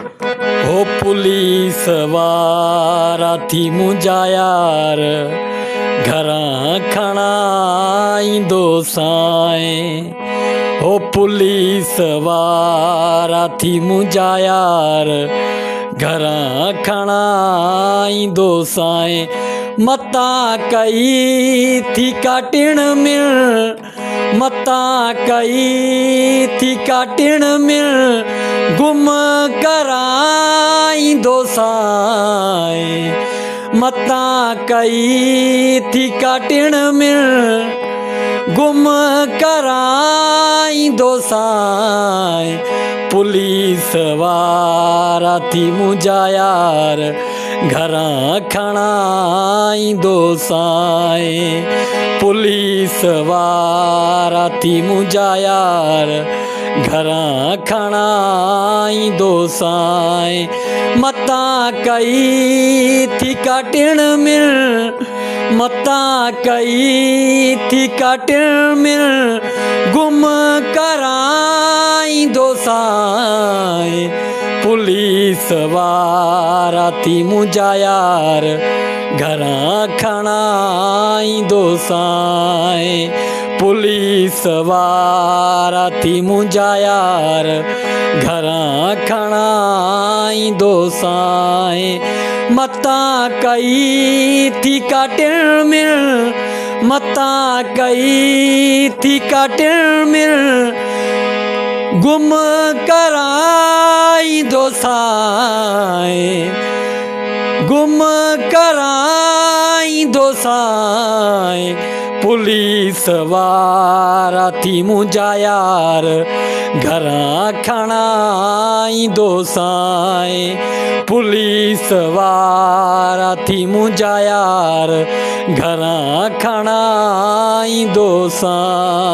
हो पुलिस वारा थी मुंहिंजा यार घरां खणाईंदो साईं। हो पुलिस वारा थी मुंहिंजा यार घरां खणाईंदो साईं। मतां कई थी काटिण मिल, मतां कई थी काटिण मिल गुम कराईंदो साईं। मतां कई थी काटिण मिल गुम कराईंदो साईं। पुलिस वारा थी मुंहिंजा यार घरां खणाईंदो साईं। पुलिस वारा थी मुंहिंजा यार घरां खणाईंदो साईं। मतां कई थी काटिण मिल, मतां कई थी काटिण मिल गुम कराईंदो साईं। पुलिस वारा थी मुंहिंजा यार घरां खणाईंदो साईं। पुलिस वारा थी मुंहिंजा यार घरां खणाईंदो साईं। मतां कई थी काटिण मिल, मतां कई थी काटिण मिल गुम कराईंदो साईं। गुम कराईंदो साईं। पुलिस वारा थी मुंहिंजा यार घरां खणाईंदो साईं। पुलिस वारा थी मुंहिंजा यार घरां खणाईंदो साईं।